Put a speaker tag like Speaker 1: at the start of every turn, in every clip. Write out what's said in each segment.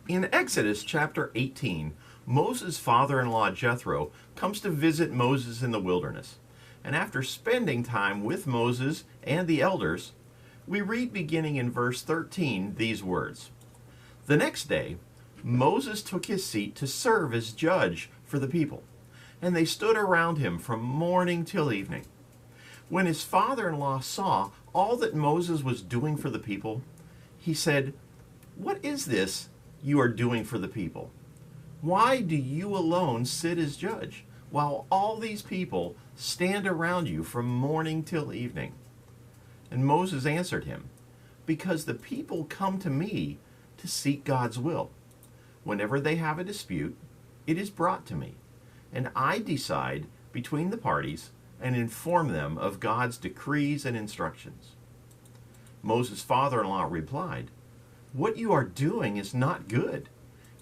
Speaker 1: In Exodus chapter 18, Moses' father-in-law Jethro comes to visit Moses in the wilderness. And after spending time with Moses and the elders, we read beginning in verse 13 these words. The next day, Moses took his seat to serve as judge for the people, and they stood around him from morning till evening. When his father-in-law saw all that Moses was doing for the people, he said, "What is this you are doing for the people? Why do you alone sit as judge, while all these people stand around you from morning till evening?" And Moses answered him, "Because the people come to me to seek God's will. Whenever they have a dispute, it is brought to me, and I decide between the parties and inform them of God's decrees and instructions." Moses' father-in-law replied, "What you are doing is not good.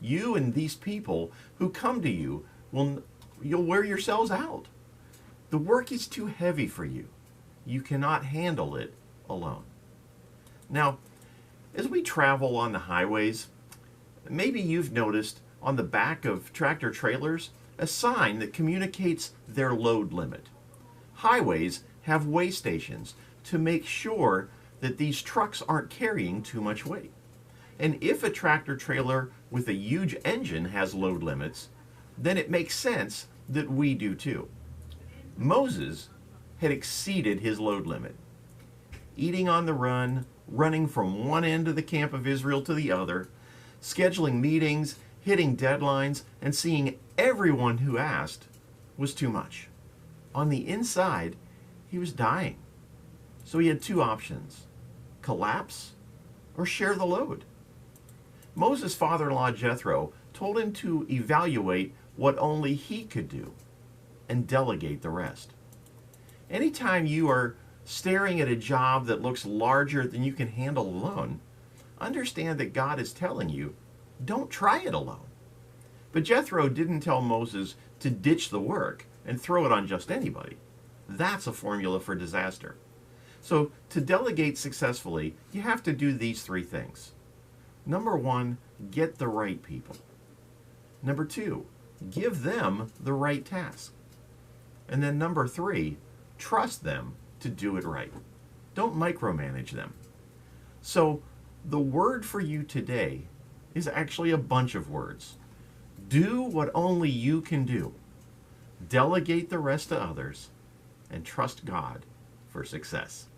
Speaker 1: You and these people who come to you you'll wear yourselves out. The work is too heavy for you. You cannot handle it alone." Now, as we travel on the highways, maybe you've noticed on the back of tractor trailers a sign that communicates their load limit. Highways have weigh stations to make sure that these trucks aren't carrying too much weight. And if a tractor trailer with a huge engine has load limits, then it makes sense that we do too. Moses had exceeded his load limit. Eating on the run, running from one end of the camp of Israel to the other, scheduling meetings, hitting deadlines, and seeing everyone who asked was too much. On the inside, he was dying. So he had two options: collapse or share the load. Moses' father-in-law Jethro told him to evaluate what only he could do and delegate the rest. Anytime you are staring at a job that looks larger than you can handle alone, understand that God is telling you, don't try it alone. But Jethro didn't tell Moses to ditch the work and throw it on just anybody. That's a formula for disaster. So to delegate successfully, you have to do these three things. Number one, get the right people. Number two, give them the right task. And then number three, trust them to do it right. Don't micromanage them. So the word for you today is actually a bunch of words. Do what only you can do. Delegate the rest to others, and trust God for success.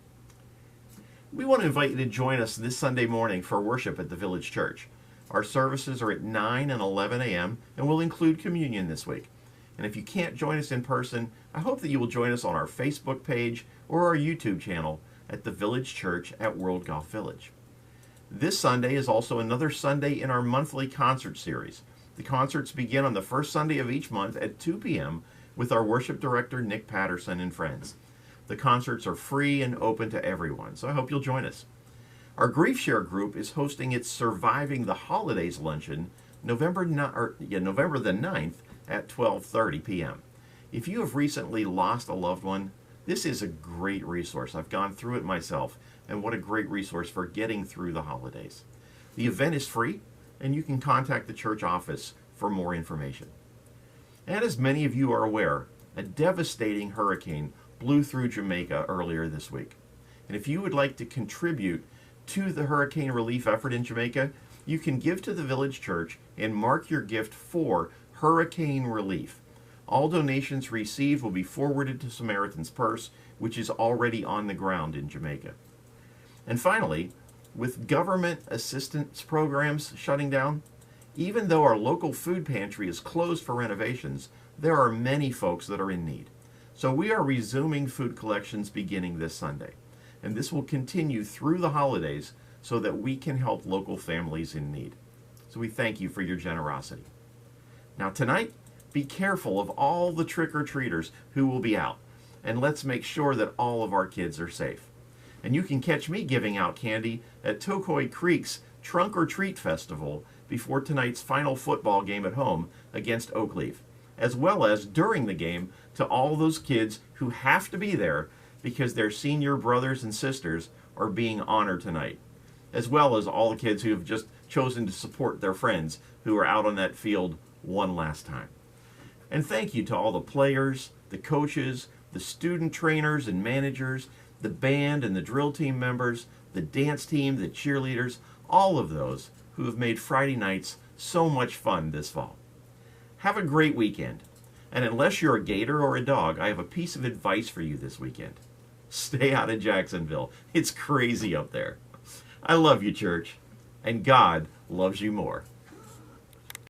Speaker 1: We want to invite you to join us this Sunday morning for worship at the Village Church. Our services are at 9 and 11 a.m. and will include communion this week. And if you can't join us in person, I hope that you will join us on our Facebook page or our YouTube channel at the Village Church at World Golf Village. This Sunday is also another Sunday in our monthly concert series. The concerts begin on the first Sunday of each month at 2 p.m. with our worship director, Nick Patterson, and friends. The concerts are free and open to everyone, so I hope you'll join us. Our Grief Share group is hosting its Surviving the Holidays luncheon November the 9th at 12:30 p.m. If you have recently lost a loved one, this is a great resource. I've gone through it myself, and what a great resource for getting through the holidays. The event is free, and you can contact the church office for more information. And as many of you are aware, a devastating hurricane blew through Jamaica earlier this week. And if you would like to contribute to the hurricane relief effort in Jamaica, you can give to the Village Church and mark your gift for hurricane relief. All donations received will be forwarded to Samaritan's Purse, which is already on the ground in Jamaica. And finally, with government assistance programs shutting down, even though our local food pantry is closed for renovations, there are many folks that are in need. So we are resuming food collections beginning this Sunday. And this will continue through the holidays so that we can help local families in need. So we thank you for your generosity. Now tonight, be careful of all the trick-or-treaters who will be out. And let's make sure that all of our kids are safe. And you can catch me giving out candy at Tokoi Creek's Trunk or Treat Festival before tonight's final football game at home against Oakleaf, as well as during the game to all those kids who have to be there because their senior brothers and sisters are being honored tonight, as well as all the kids who have just chosen to support their friends who are out on that field one last time. And thank you to all the players, the coaches, the student trainers and managers, the band and the drill team members, the dance team, the cheerleaders, all of those who have made Friday nights so much fun this fall. Have a great weekend. And unless you're a gator or a dog, I have a piece of advice for you this weekend. Stay out of Jacksonville. It's crazy up there. I love you, church, and God loves you more.